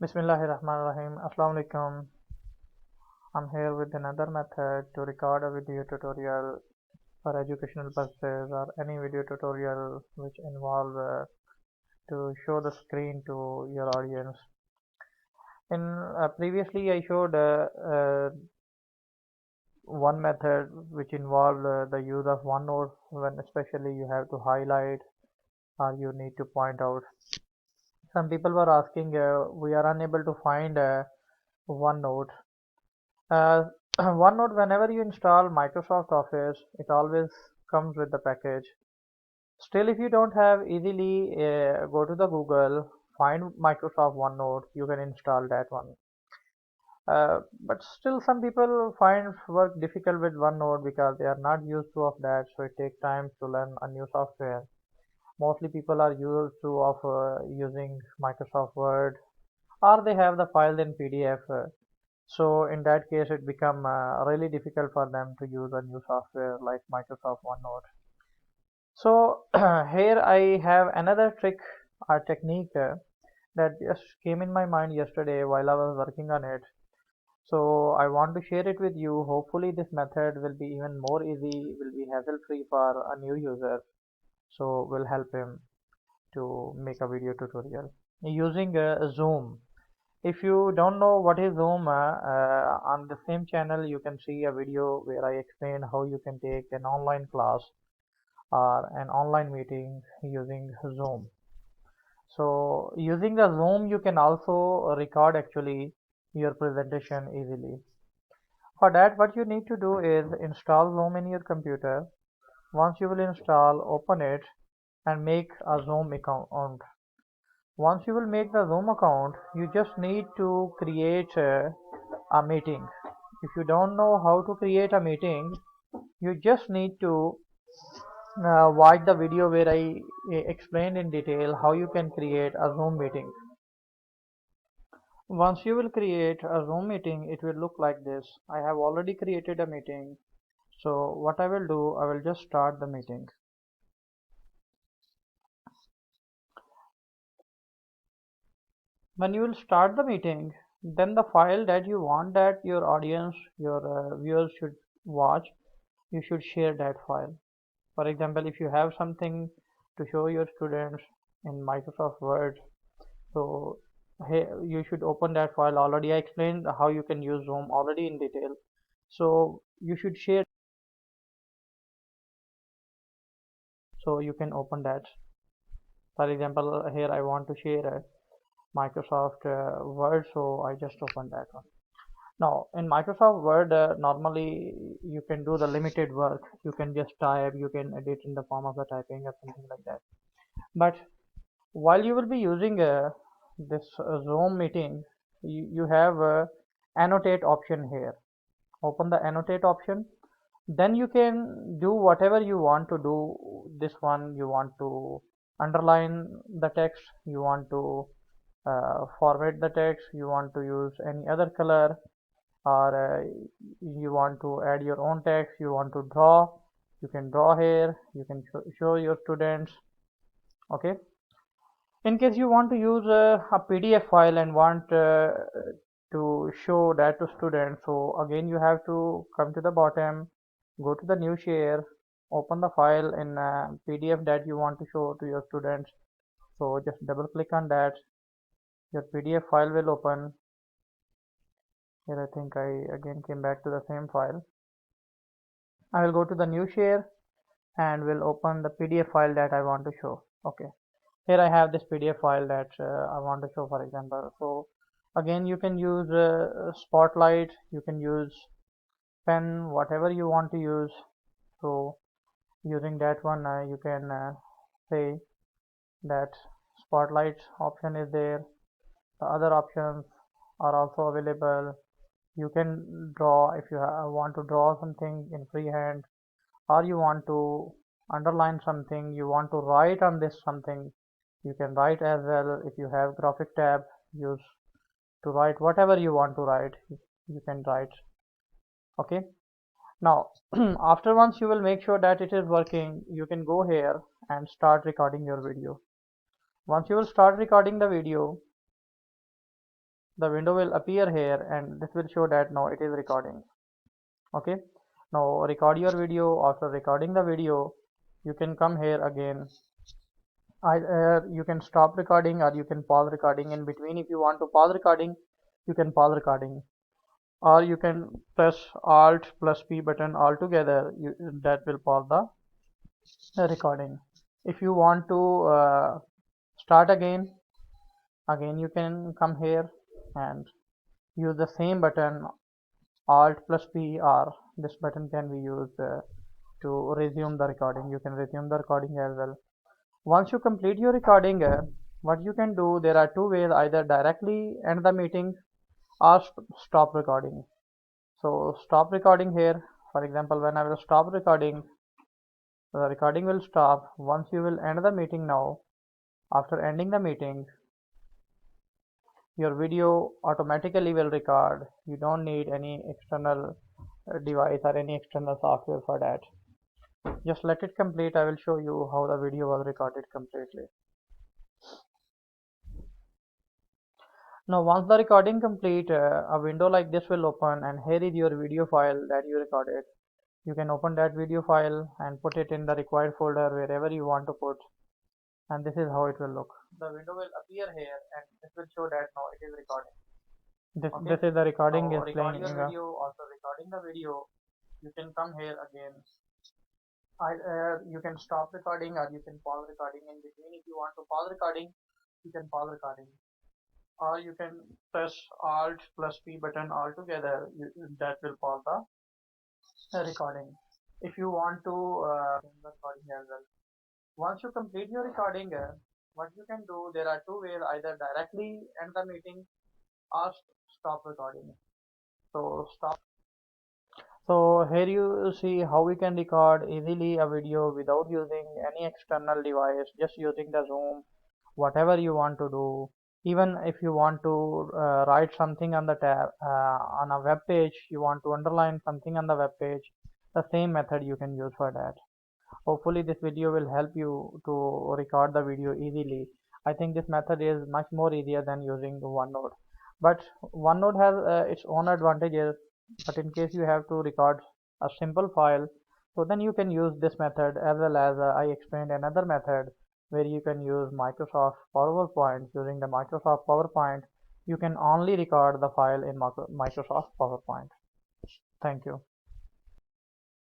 Bismillahirrahmanirrahim. Assalamu alaikum. I'm here with another method to record a video tutorial for educational purposes or any video tutorial which involve to show the screen to your audience. In previously I showed one method which involved the use of OneNote when especially you have to highlight or you need to point out. Some people were asking we are unable to find OneNote. Uh, OneNote, whenever you install Microsoft Office, it always comes with the package. Still, if you don't have easily go to the Google, find Microsoft OneNote, you can install that one. But still, some people find work difficult with OneNote because they are not used to of that, so it takes time to learn a new software. Mostly people are used to of using Microsoft Word, or they have the file in PDF. So in that case, it become really difficult for them to use a new software like Microsoft OneNote. So here I have another trick or technique that just came in my mind yesterday while I was working on it. So I want to share it with you. Hopefully this method will be even more easy, will be hassle free for a new user. So will help him to make a video tutorial using Zoom. If you don't know what is Zoom, on the same channel you can see a video where I explain how you can take an online class or an online meeting using Zoom. So using the Zoom you can also record actually your presentation easily. For that what you need to do is install Zoom in your computer. Once you will install, open it and make a Zoom account. Once you will make the Zoom account, you just need to create a meeting. If you don't know how to create a meeting, you just need to watch the video where I explained in detail how you can create a Zoom meeting. Once you will create a Zoom meeting, it will look like this. I have already created a meeting. So what I will do, I will just start the meeting. When you will start the meeting, then the file that you want that your audience, your viewers should watch, you should share that file. For example, if you have something to show your students in Microsoft Word, so hey, you should open that file. Already I explained how you can use Zoom already in detail. So you should share, so you can open that. For example, here I want to share a Microsoft Word, so I just open that one. Now, in Microsoft Word, normally you can do the limited work. You can just type, you can edit in the form of the typing or something like that. But while you will be using this Zoom meeting, you have annotate option here. Open the annotate option. Then you can do whatever you want to do. This one you want to underline the text, you want to format the text, you want to use any other color, or you want to add your own text, you want to draw, you can draw here, you can show your students. Okay, in case you want to use a PDF file and want to show that to students, so again you have to come to the bottom, go to the new share, open the file in PDF that you want to show to your students. So just double click on that, your PDF file will open. Here I think I again came back to the same file. I will go to the new share and will open the PDF file that I want to show. Okay, here I have this PDF file that I want to show, for example. So again you can use Spotlight, you can use pen, whatever you want to use. So using that one you can say that Spotlight option is there. The other options are also available. You can draw if you want to draw something in freehand, or you want to underline something, you want to write on this something, you can write as well. If you have graphic tab, use to write whatever you want to write, you can write. Okay, now after once you will make sure that it is working, you can go here and start recording your video. Once you will start recording the video, the window will appear here and this will show that now it is recording. Okay, now record your video. After recording the video, you can come here again. Either you can stop recording or you can pause recording. In between, if you want to pause recording, you can pause recording, or you can press alt plus p button all together. That will pause the recording. If you want to start again you can come here and use the same button, alt plus p, or this button can be used to resume the recording. You can resume the recording as well. Once you complete your recording, what you can do, there are two ways: either directly end the meeting or stop recording. So stop recording here, for example, when I will stop recording, the recording will stop. Once you will end the meeting now, after ending the meeting, your video automatically will record. You don't need any external device or any external software for that. Just let it complete. I will show you how the video was recorded completely. Now once the recording complete, a window like this will open and here is your video file that you recorded. You can open that video file and put it in the required folder wherever you want to put, and this is how it will look. The window will appear here and it will show that now it is recording. This is the recording is playing. Your video. After recording the video, you can come here again. You can stop recording or you can pause recording. In between, if you want to pause recording, you can pause recording, or you can press alt plus p button all together. That will pause the recording. If you want to the recording as well. Once you complete your recording, what you can do, there are two ways: either directly end the meeting or stop recording. So stop. So here you see how we can record easily a video without using any external device, just using the Zoom, whatever you want to do. Even if you want to write something on the tab on a web page, you want to underline something on the web page, the same method you can use for that. Hopefully this video will help you to record the video easily. I think this method is much more easier than using OneNote. But OneNote has its own advantages. But in case you have to record a simple file, so then you can use this method, as well as I explained another method where you can use Microsoft PowerPoint. Using the Microsoft PowerPoint, you can only record the file in Microsoft PowerPoint. Thank you.